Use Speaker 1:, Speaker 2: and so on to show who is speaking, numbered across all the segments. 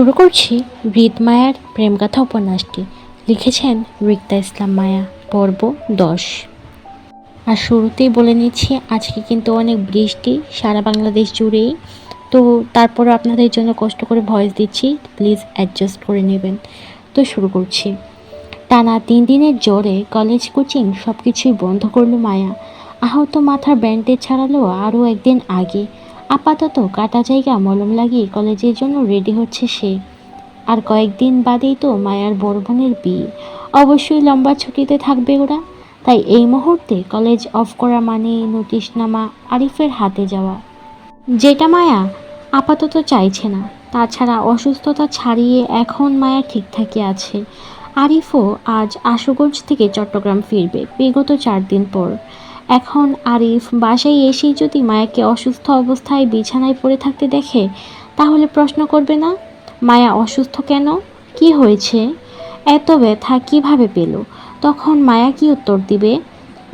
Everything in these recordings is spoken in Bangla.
Speaker 1: শুরু করছি হৃদমায়ার প্রেমগাথা উপন্যাসটি। লিখেছেন রিক্তা ইসলাম মায়া, পর্ব 10। আর শুরুতেই বলে নিচ্ছি, আজকে কিন্তু অনেক বৃষ্টি সারা বাংলাদেশ জুড়েই। তো তারপরও আপনাদের জন্য কষ্ট করে ভয়েস দিচ্ছি, প্লিজ অ্যাডজাস্ট করে নেবেন। তো শুরু করছি। টানা 3 দিনের জ্বরে কলেজ কোচিং সব কিছুই বন্ধ করলো মায়া। আহত মাথার ব্যান্ডেজ ছাড়ালো আরও একদিন আগে। আপাতত কাটা জায়গা মলম লাগিয়ে কলেজের জন্য রেডি হচ্ছে সে। আর কয়েকদিন বাদেই তো মায়ার বড় বোনের বিয়ে। অবশ্যই লম্বা ছুটিতে থাকবে ওরা। তাই এই মুহূর্তে কলেজ অফ করা মানে নোটিশনামা আরিফের হাতে যাওয়া, যেটা মায়া আপাতত চাইছে না। তাছাড়া অসুস্থতা ছাড়িয়ে এখন মায়া ঠিকঠাকই আছে। আরিফও আজ আশুগঞ্জ থেকে চট্টগ্রাম ফিরবে বিগত 4 দিন পর। এখন আরিফ বাসায় এসেই যদি মায়াকে অসুস্থ অবস্থায় বিছানায় পড়ে থাকতে দেখে, তাহলে প্রশ্ন করবে না, মায়া অসুস্থ কেন, কি হয়েছে, এত ব্যথা কিভাবে পেল? তখন মায়া কি উত্তর দিবে?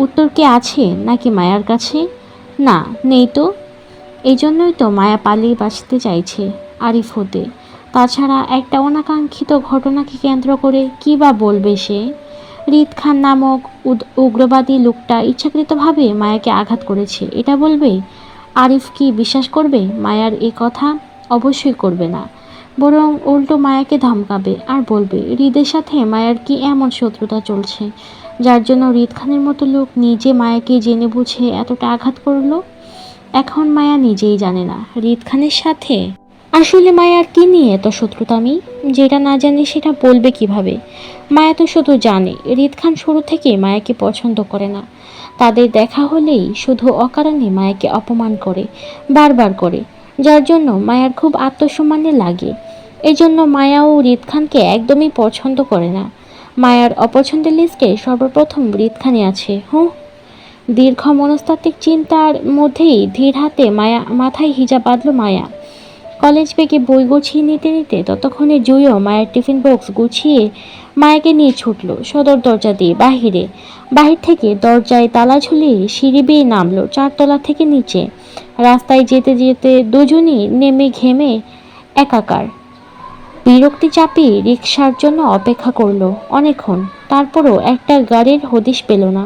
Speaker 1: উত্তর কি আছে নাকি মায়ার কাছে? না, নেই তো। এই জন্যই তো মায়া পালিয়ে বাঁচতে চাইছে আরিফ হতে। তাছাড়া একটা অনাকাঙ্ক্ষিত ঘটনাকে কেন্দ্র করে কী বা বলবে সে? রিদ খান নামক উগ্রবাদী লোকটা ইচ্ছাকৃতভাবে মায়াকে আঘাত করেছে, এটা বলবে? আরিফ কি বিশ্বাস করবে মায়ার এ কথা? অবশ্যই করবে না। বরং উল্টো মায়াকে ধমকাবে আর বলবে হৃদের সাথে মায়ার কি এমন শত্রুতা চলছে, যার জন্য রিদ খানের মতো লোক নিজে মায়াকে জেনে বুঝে এতটা আঘাত করলো। এখন মায়া নিজেই জানে না রিদ খানের সাথে আসলে মায়ার কি নিয়ে এত শত্রুতামি। যেটা না জানে সেটা বলবে কিভাবে? মায়া তো শুধু জানে রিদ খান শুরু থেকে মায়াকে পছন্দ করে না। তাদের দেখা হলেই শুধু অকারণে মায়াকে অপমান করে, বারবার করে, যার জন্য মায়ার খুব আত্মসম্মানে লাগে। এজন্য মায়াও রিদ খানকে একদমই পছন্দ করে না। মায়ার অপছন্দের লিস্টে সর্বপ্রথম রিদ খানই আছে। দীর্ঘ মনস্তাত্ত্বিক চিন্তার মধ্যেই ধীর হাতে মাথায় হিজাব বাঁধল মায়া। কলেজ ব্যাগে বই গুছিয়ে নিতে নিতে ততক্ষণে জুইও মায়ের টিফিন বক্স গুছিয়ে মায়াকে নিয়ে ছুটল সদর দরজা দিয়ে বাহিরে। বাহির থেকে দরজায় তালা ঝুলিয়ে সিঁড়ি বেয়ে নামলো 4 তলা থেকে নিচে। রাস্তায় যেতে যেতে দুজনই নেমে ঘেমে একাকার। বিরক্তি চাপিয়ে রিকশার জন্য অপেক্ষা করলো অনেকক্ষণ, তারপরও একটা গাড়ির হদিশ পেল না।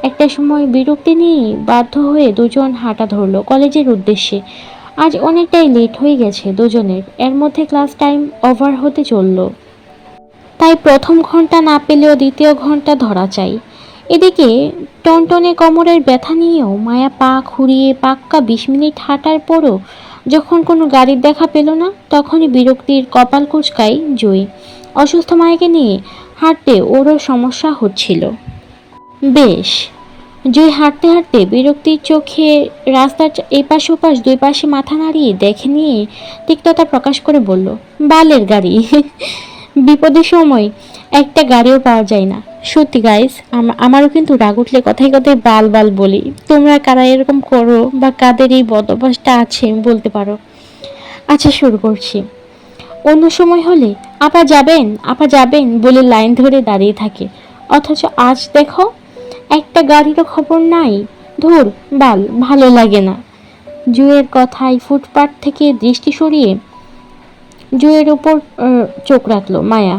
Speaker 1: একটা সময় বিরক্তি নিয়ে বাধ্য হয়ে দুজন হাঁটা ধরলো কলেজের উদ্দেশ্যে। আজ অনেকটাই লেট হয়ে গেছে দুজনের, এর মধ্যে ক্লাস টাইম ওভার হতে চলল। তাই প্রথম ঘন্টা না পেলেও দ্বিতীয় ঘন্টা ধরা চাই। এদিকে টনটনে কোমরের ব্যথা নিয়েও মায়া পা খুঁড়িয়ে পাক্কা 20 মিনিট হাঁটার পরও যখন কোনো গাড়ির দেখা পেল না, তখনই বিরক্তির কপাল কুঁচকায় জুই। অসুস্থ মায়াকে নিয়ে হাঁটতে ওরও সমস্যা হচ্ছিল বেশ। জুই হাঁটতে হাঁটতে বিরক্তির চোখে রাস্তার এপাশ ওপাশ 2 পাশে মাথা নাড়িয়ে দেখে নিয়ে তিক্ততা প্রকাশ করে বলল, বালের গাড়ি। বিপদের সময় একটা গাড়িও পাওয়া যায় না। সত্যি গাইস, আমারও কিন্তু রাগ উঠলে কথায় কথায় বাল বাল বলি। তোমরা কারা এরকম করো বা কাদের এই বদ অভ্যাসটা আছে বলতে পারো। আচ্ছা, শুরু করছি। অন্য সময় হলে আপা যাবেন আপা যাবেন বলে লাইন ধরে দাঁড়িয়ে থাকে, অথচ আজ দেখো একটা গাড়িরও খবর নাই। ধুর, বাল, ভালো লাগে না। জুয়ের কথায় ফুটপাত থেকে দৃষ্টি সরিয়ে জুয়ের উপর চোখ রাখলো মায়া।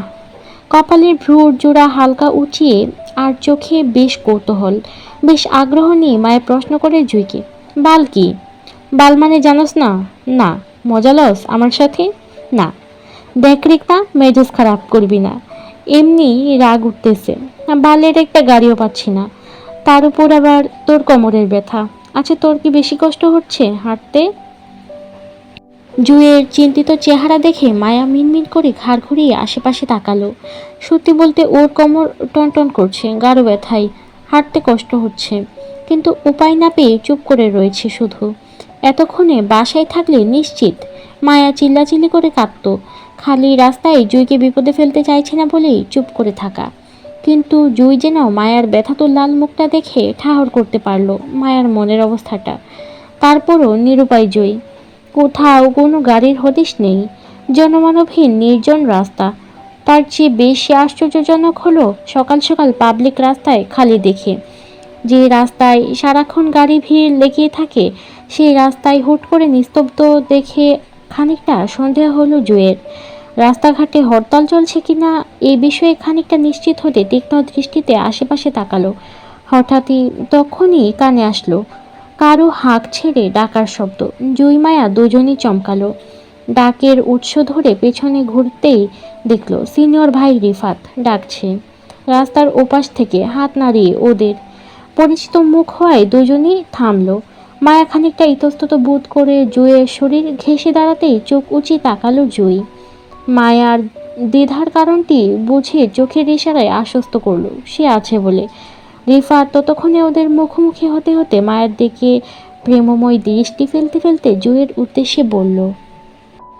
Speaker 1: কপালের ভ্রুর জোড়া হালকা উঁচিয়ে আর চোখে বেশ কৌতূহল, বেশ আগ্রহ নিয়ে মায়ের প্রশ্ন করে জুইকে, বাল কি? বাল মানে জানোস না? না। মজা লস আমার সাথে? না। দেখ রিক্তা, মেজাজ খারাপ করবি না, এমনি রাগ উঠতেছে। বালের একটা গাড়িও পাচ্ছি না, তার উপর আবার তোর কোমরের ব্যথা। আচ্ছা, তোর কি বেশি কষ্ট হচ্ছে হাঁটতে? জুয়ের চিন্তিত চেহারা দেখে মায়া মিনমিন করে ঘাড় ঘুরিয়ে আশেপাশে তাকালো। সত্যি বলতে ওর কোমর টনটন করছে, গাঢ় ব্যথায় হাঁটতে কষ্ট হচ্ছে, কিন্তু উপায় না পেয়ে চুপ করে রয়েছে শুধু। এতক্ষণে বাসায় থাকলে নিশ্চিত মায়া চিল্লাচিল্লি করে কাঁদত। খালি রাস্তায় জুইকে বিপদে ফেলতে চাইছে না বলেই চুপ করে থাকা। কিন্তু জুই যেন মায়ার ব্যথাতুর লাল মুখটা দেখে ঠাহর করতে পারল মায়ার মনের অবস্থাটা। তারপরও নিরুপায় জুই। কোথাও কোনো গাড়ির হদিশ নেই, জনমানবহীন নির্জন রাস্তা। তার চেয়ে বেশি আশ্চর্যজনক হলো সকাল সকাল পাবলিক রাস্তায় খালি দেখে। যে রাস্তায় সারাক্ষণ গাড়ি ভিড় লেগেই থাকে, সেই রাস্তায় হুট করে নিস্তব্ধ দেখে খানিকটা সন্দেহ হলো জুয়ের। রাস্তাঘাটে হরতাল চলছে কিনা এই বিষয়ে খানিকটা নিশ্চিত হতে তীক্ষ্ণ দৃষ্টিতে আশেপাশে তাকালো। হঠাৎই তখনই কানে আসলো কারো হাঁক ছেড়ে ডাকার শব্দ। জুই মায়া দুজনই চমকালো। ডাকের উৎস ধরে পেছনে ঘুরতেই দেখলো সিনিয়র ভাই রিফাত ডাকছে রাস্তার ওপাশ থেকে, হাত নাড়িয়ে ওদের। পরিচিত মুখ হওয়ায় দুজনই থামলো। মায়া খানিকটা ইতস্তত বোধ করে জুইয়ের শরীর ঘেঁষে দাঁড়াতেই চোখ উঁচি তাকালো জুই। মায়ার দ্বিধার কারণটি বুঝে চোখের ইশারায় আশ্বস্ত করলো সে আছে বলে। রিফাত ততক্ষণে ওদের মুখোমুখি হতে হতে মায়ের দিকে প্রেমময় দৃষ্টি ফেলতে ফেলতে জুইয়ের উদ্দেশ্যে বলল,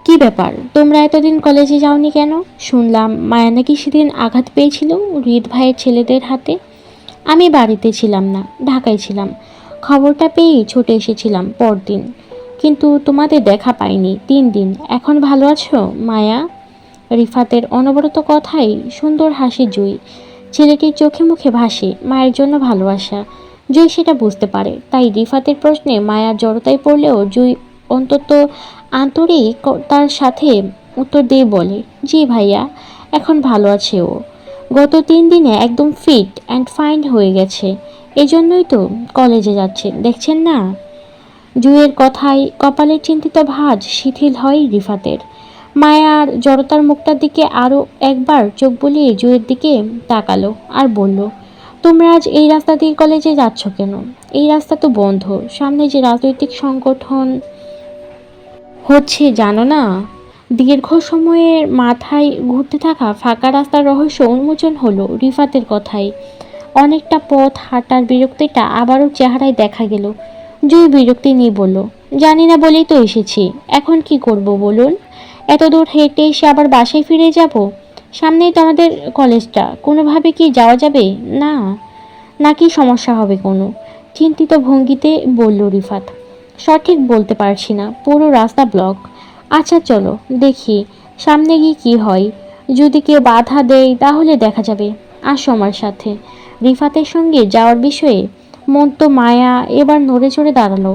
Speaker 1: কি ব্যাপার, তোমরা এতদিন কলেজে যাওনি কেন? শুনলাম মায়া নাকি সেদিন আঘাত পেয়েছিল হৃদ ভাইয়ের ছেলেদের হাতে। আমি বাড়িতে ছিলাম না, ঢাকায় ছিলাম। খবরটা পেয়েই ছুটে এসেছিলাম পরদিন, কিন্তু তোমাদের দেখা পাইনি 3 দিন। এখন ভালো আছো মায়া? রিফাতের অনবরত কথাই সুন্দর হাসি জুই। ছেলেটির চোখে মুখে ভাসে মায়ের জন্য ভালোবাসা। জুই সেটা বুঝতে পারে, তাই রিফাতের প্রশ্নে মায়ার জড়তায় পড়লেও জুই অন্তত আন্তরিক তার সাথে উত্তর দিয়ে বলে, জি ভাইয়া, এখন ভালো আছে ও। গত 3 দিনে একদম ফিট অ্যান্ড ফাইন হয়ে গেছে। এজন্যই তো কলেজে যাচ্ছে, দেখছেন না? জুয়ের কথায় কপালের চিন্তিত ভাঁজ শিথিল হয় রিফাতের। মায়ার জড়তার মুখটার দিকে আরও একবার চোখ বুলিয়ে জুয়ের দিকে তাকালো আর বলল, তোমরা আজ এই রাস্তা দিয়ে কলেজে যাচ্ছ কেন? এই রাস্তা তো বন্ধ, সামনে যে রাজনৈতিক সংগঠন হচ্ছে জানো না? দীর্ঘ সময়ের মাথায় ঘুরতে থাকা ফাঁকা রাস্তার রহস্য উন্মোচন হলো রিফাতের কথায়। অনেকটা পথ হাঁটার বিরক্তিটা আবারও চেহারায় দেখা গেল। জুই বিরক্তি নিয়ে বলল, জানি না বলেই তো এসেছি, এখন কি করব বলুন? এত দূর হেঁটে এসে আবার বাসায় ফিরে যাব? সামনেই তো আমাদের কলেজটা, কোনোভাবে কি যাওয়া যাবে না? নাকি সমস্যা হবে কোনো? চিন্তিত ভঙ্গিতে বলল রিফাত। সঠিক বলতে পারছি না, পুরো রাস্তা ব্লক। আচ্ছা চলো দেখি সামনে গিয়ে কি হয়, যদি কেউ বাধা দেয় তাহলে দেখা যাবে। আসো আমার সাথে। রিফাতের সঙ্গে যাওয়ার বিষয়ে মন তো মায়া এবার নড়ে চড়ে দাঁড়ালো।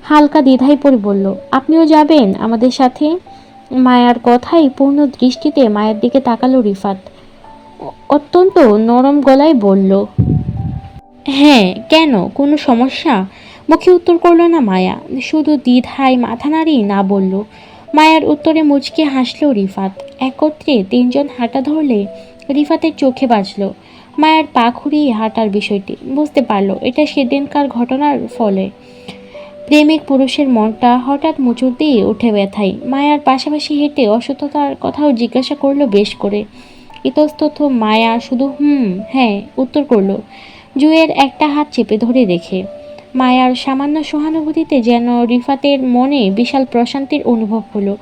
Speaker 1: হালকা দ্বিধায় পড়ে বলল, আপনিও যাবেন আমাদের সাথে? মায়ার কথাই পূর্ণ দৃষ্টিতে মায়ের দিকে তাকালো রিফাত। অত্যন্ত নরম গলায় বলল, হ্যাঁ, কেন, কোনো সমস্যা? মুখে উত্তর করল না মায়া, শুধু দ্বিধায় মাথা নাড়িয়ে না বলল। মায়ার উত্তরে মুচকে হাসল রিফাত। একত্রে 3জন হাঁটা ধরলে রিফাতের চোখে বাজল মায়ার পা খুঁড়িয়ে হাঁটার বিষয়টি। বুঝতে পারল এটা সেদিনকার ঘটনার ফলে। প্রেমিক পুরুষের মনটা হঠাৎ মোচড় দিয়ে উঠে ব্যথায়। মায়ার পাশাপাশি হেঁটে অসুস্থতার কথাও জিজ্ঞাসা করলো বেশ করে। ইতস্তত মায়া শুধু হ্যাঁ উত্তর করলো, জুয়ের একটা হাত চেপে ধরে রেখে। মায়ার সামান্য সহানুভূতিতে যেন রিফাতের মনে বিশাল প্রশান্তির অনুভব হলো।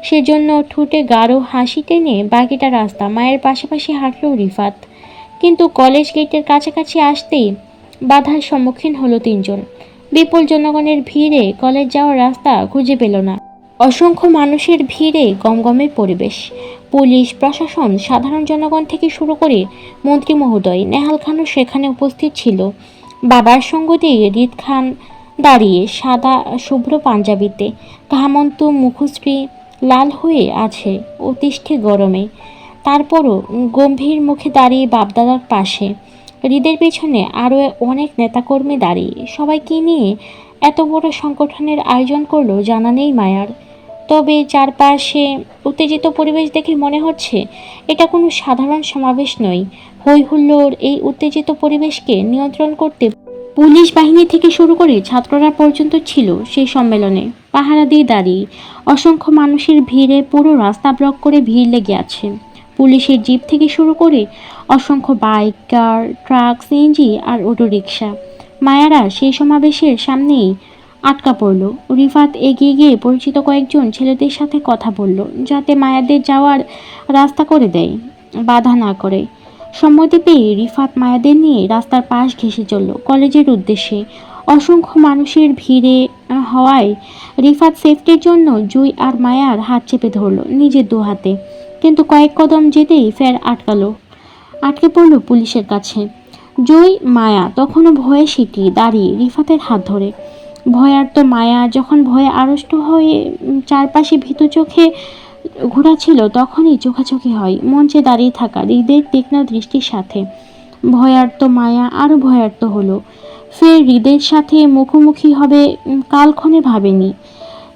Speaker 1: সেজন্য ঠোঁটে গাঢ় হাসি টেনে বাকিটা রাস্তা মায়ের পাশাপাশি হাঁটল রিফাত। কিন্তু কলেজ গেটের কাছাকাছি আসতেই বাধার সম্মুখীন হলো 3জন। বিপুল জনগণের ভিড়ে কলেজ যাওয়ার রাস্তা খুঁজে পেল না। অসংখ্য মানুষের ভিড়ে গমগমে পরিবেশ। পুলিশ প্রশাসন, সাধারণ জনগণ থেকে শুরু করে মন্ত্রী মহোদয় নেহাল খানও সেখানে উপস্থিত ছিল। বাবার সঙ্গ দিয়ে হৃদ খান দাঁড়িয়ে সাদা শুভ্র পাঞ্জাবিতে, ঘামন্ত মুখশ্রী লাল হয়ে আছে অতিষ্ঠে গরমে। তারপরও গম্ভীর মুখে দাঁড়িয়ে বাপদাদার পাশে। হৃদের পেছনে আরও অনেক নেতাকর্মী দাঁড়িয়ে। সবাইকে নিয়ে এত বড় সংগঠনের আয়োজন করলো জানা নেই মায়ার। তবে চারপাশে উত্তেজিত পরিবেশ দেখে মনে হচ্ছে এটা কোনো সাধারণ সমাবেশ নয়। হই হুল্লোড় এই উত্তেজিত পরিবেশকে নিয়ন্ত্রণ করতে পুলিশ বাহিনী থেকে শুরু করে ছাত্ররা পর্যন্ত ছিল সেই সম্মেলনে পাহারা দিয়ে দাঁড়িয়ে। অসংখ্য মানুষের ভিড়ে পুরো রাস্তা ব্লক করে ভিড় লেগে আছে। পুলিশের জিপ থেকে শুরু করে অসংখ্য বাইক, কার, ট্রাক, সিএনজি আর অটোরিকশা। মায়ারা সেই সমাবেশের সামনেই আটকা পড়ল। রিফাত এগিয়ে গিয়ে পরিচিত কয়েকজন ছেলেদের সাথে কথা বলল, যাতে মায়াদের যাওয়ার রাস্তা করে দেয়, বাধা না করে। সম্মতি পেয়ে রিফাত মায়াদের নিয়ে রাস্তার পাশ ঘেঁষে চলল কলেজের উদ্দেশ্যে। অসংখ্য মানুষের ভিড়ে হওয়ায় রিফাত সেফটির জন্য জুই আর মায়ার হাত চেপে ধরল নিজের 2 হাতে। কিন্তু কয়েক কদম যেতেই ফের আটকে পড়ল পুলিশের কাছে। জুই, মায়া তখনও ভয়ে সিটি দাঁড়িয়ে রিফাতের হাত ধরে। ভয়ার্ত মায়া যখন ভয়ে আড়ষ্ট হয়ে চারপাশে ভীতু চোখে ঘোরাচ্ছিল তখনই চোখাচোখি হয় মঞ্চে দাঁড়িয়ে থাকা হৃদের তীক্ষ্ণ দৃষ্টির সাথে। ভয়ার্ত মায়া আরো ভয়ার্ত হলো। ফের হৃদের সাথে মুখোমুখি হবে কালক্ষণে ভাবেনি।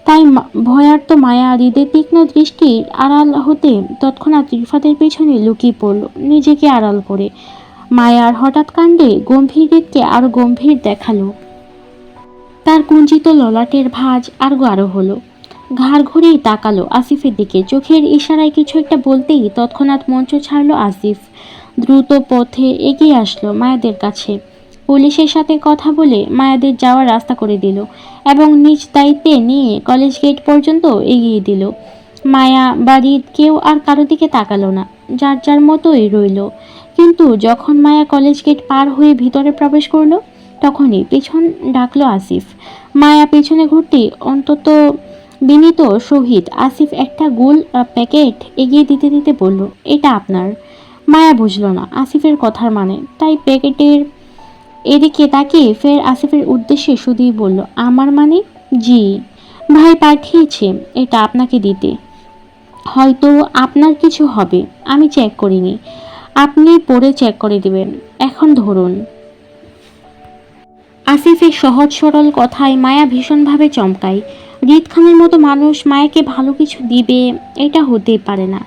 Speaker 1: তাই ভয়ার্ত মায়া হৃদের তীক্ষ্ণ দৃষ্টির আড়াল হতে তৎক্ষণাৎ রিফাতের পেছনে লুকিয়ে পড়ল নিজেকে আড়াল করে। মায়ার হঠাৎ কাণ্ডে গম্ভীর হৃদকে আরো গম্ভীর দেখালো। তার কুঞ্চিত ললাটের ভাঁজ আরো গাঢ় হলো। ঘাড় ঘুরিয়ে তাকালো আসিফের দিকে। চোখের ইশারায় কিছু একটা বলতেই তৎক্ষণাৎ মঞ্চ ছাড়লো আসিফ। দ্রুত পথে এগিয়ে আসলো মায়াদের কাছে। পুলিশের সাথে কথা বলে মায়াদের যাওয়ার রাস্তা করে দিল এবং নিজ দায়িত্বে নিয়ে কলেজ গেট পর্যন্ত এগিয়ে দিল। মায়া বাড়ির কেউ আর কারো দিকে তাকালো না, যার যার মতোই রইল। কিন্তু যখন মায়া কলেজ গেট পার হয়ে ভিতরে প্রবেশ করলো তখনই পেছন ডাকলো আসিফ। মায়া পেছনে ঘুরতে অন্তত বিনীত সহিত আসিফ একটা গোল প্যাকেট এগিয়ে দিতে দিতে বলল, এটা আপনার। মায়া বুঝল না আসিফের কথার মানে, তাই প্যাকেটের এদিকে তাকিয়ে ফের আসিফের উদ্দেশ্যে শুধুই বলল, আমার মানে? জি, ভাই পাঠিয়েছে এটা আপনাকে দিতে। হয়তো আপনার কিছু হবে, আমি চেক করিনি, আপনি পরে চেক করে দিবেন। এখন ধরুন। আসিফের সহজ সরল কথায় মায়া ভীষণভাবে চমকায়। হৃদ খানের মতো মানুষ মায়াকে ভালো কিছু দিবে, এটা হতেই পারে না।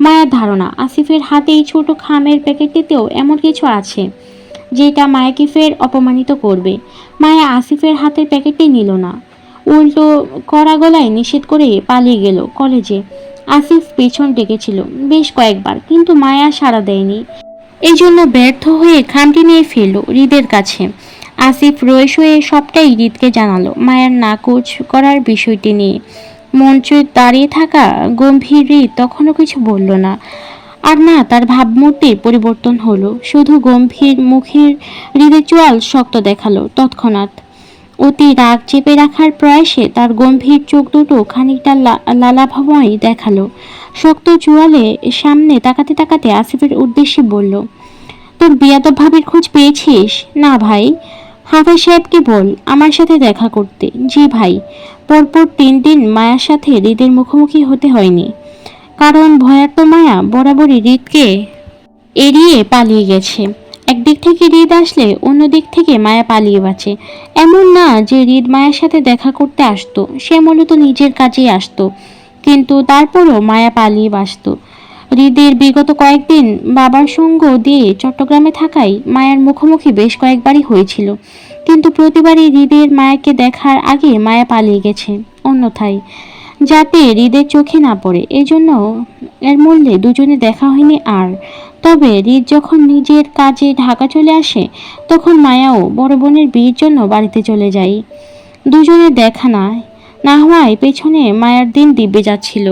Speaker 1: মায়ার ধারণা আসিফের হাতে এই ছোট খামের প্যাকেটটিতেও এমন কিছু আছে যেটা মায়াকে ফের অপমানিত করবে। মায়া আসিফের হাতের প্যাকেটটি নিল না, উল্টো কড়া গলায় নিষেধ করে পালিয়ে গেল কলেজে। আসিফ পেছন ডেকেছিল বেশ কয়েকবার, কিন্তু মায়া সাড়া দেয়নি। এই জন্য ব্যর্থ হয়ে খামটি নিয়ে ফেলল হৃদের কাছে। আসিফ রয়ে শয়ে সবটাই হৃদকে জানালো মায়ার নাকচ করার বিষয়টি নিয়ে। মঞ্চে দাঁড়িয়ে থাকা গম্ভীর হৃদ তখনও কিছু বলল না। আর না, তার ভাবমূর্তির পরিবর্তন হলো, শুধু গম্ভীর মুখের হৃদের চোয়াল শক্ত দেখালো তৎক্ষণাৎ। অতি রাগ চেপে রাখার প্রয়াসে তার গম্ভীর চোখ দুটো খানিকটা লালাভময় দেখালো। শক্ত চোয়ালে সামনে তাকাতে তাকাতে আসিফের উদ্দেশ্যে বলল, তোর বিয়াদব ভাবির খোঁজ পেয়েছিস? না ভাই। হাফেজ সাহেবকে বল আমার সাথে দেখা করতে। জি ভাই। পরপর 3 দিন মায়ার সাথে হৃদের মুখোমুখি হতে হয়নি, কারণ ভয়ার্ত মায়া বরাবরই হৃদকে এড়িয়ে পালিয়ে গেছে। একদিক থেকে হৃদ আসলে অন্য দিক থেকে মায়া পালিয়ে বাঁচে। এমন না যে হৃদ মায়ের সাথে দেখা করতে আসতো, সে মূলত নিজের কাজেই আসতো, কিন্তু তারপরও মায়া পালিয়ে বাঁচত। হৃদের বিগত কয়েকদিন বাবার সঙ্গ দিয়ে চট্টগ্রামে থাকায় মায়ার মুখোমুখি বেশ কয়েকবারই হয়েছিল, কিন্তু প্রতিবারই হৃদের মায়াকে দেখার আগে মায়া পালিয়ে গেছে অন্যথায়, যাতে হৃদের চোখে না পড়ে। এজন্য এর মূল্যে দুজনে দেখা হয়নি আর। তবে হৃদ যখন নিজের কাজে ঢাকা চলে আসে তখন মায়াও বড় বোনের বিয়ের জন্য বাড়িতে চলে যায়। দুজনের দেখা না হওয়ায় পেছনে মায়ার দিন দিব্যে যাচ্ছিল।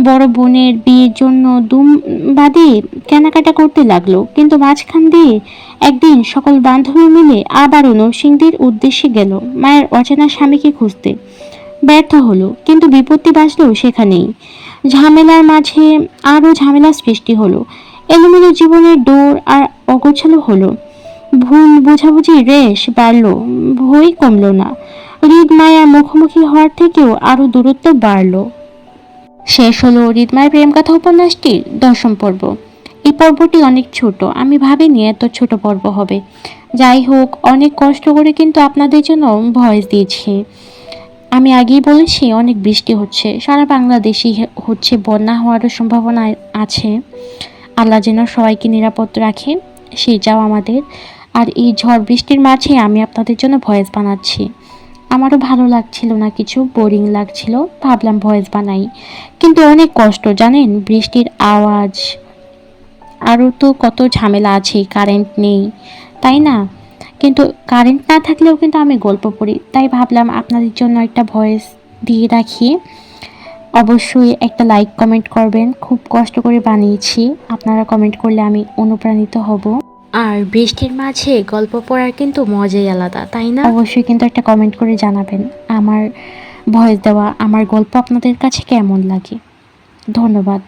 Speaker 1: বড় বোনের বিয়ের জন্য দুম বাদে কেনাকাটা করতে লাগলো, কিন্তু মাঝখান দিয়ে একদিন সকল বান্ধবী মিলে আবারও নরসিংদীর উদ্দেশ্যে গেল মায়ের অচেনা স্বামীকে খুঁজতে। ব্যর্থ হলো, কিন্তু বিপত্তি বাঁচলো সেখানেই। ঝামেলার মাঝে আরও ঝামেলা সৃষ্টি হলো। এলোমেলো জীবনের দৌড় আর অগোছালো হলো। ভুল বোঝাবুঝি রেশ বাড়লো, ভয় কমলো না। হৃদ মায়ার মুখোমুখি হওয়ার থেকেও আরো দূরত্ব বাড়লো। শেষ হলো হৃদমায়ের প্রেম কথা উপন্যাসটির 10ম পর্ব। এই পর্বটি অনেক ছোট, আমি ভাবিনি এত ছোট পর্ব হবে। যাই হোক, অনেক কষ্ট করে কিন্তু আপনাদের জন্য ভয়েস দিয়েছি। আমি আগেই বলেছি অনেক বৃষ্টি হচ্ছে, সারা বাংলাদেশই হচ্ছে, বন্যা হওয়ারও সম্ভাবনা আছে। আল্লাহ যেন সবাইকে নিরাপদ রাখে, সেই চাও আমাদের। আর এই ঝড় বৃষ্টির মাঝে আমি আপনাদের জন্য ভয়েস বানাচ্ছি। আমারও ভালো লাগছিল না, কিছু বোরিং লাগছিল, ভাবলাম ভয়েস বানাই। কিন্তু অনেক কষ্ট জানেন, বৃষ্টির আওয়াজ, আরও তো কত ঝামেলা আছে, কারেন্ট নেই, তাই না? কিন্তু কারেন্ট না থাকলেও কিন্তু আমি গল্প পড়ি, তাই ভাবলাম আপনাদের জন্য একটা ভয়েস দিয়ে রাখি। অবশ্যই একটা লাইক কমেন্ট করবেন, খুব কষ্ট করে বানিয়েছি, আপনারা কমেন্ট করলে আমি অনুপ্রাণিত হব। আর বৃষ্টির মাঝে গল্প পড়ার কিন্তু মজাই আলাদা, তাই না? অবশ্যই কিন্তু একটা কমেন্ট করে জানাবেন আমার ভয়েস দেওয়া আমার গল্প আপনাদের কাছে কেমন লাগে। ধন্যবাদ।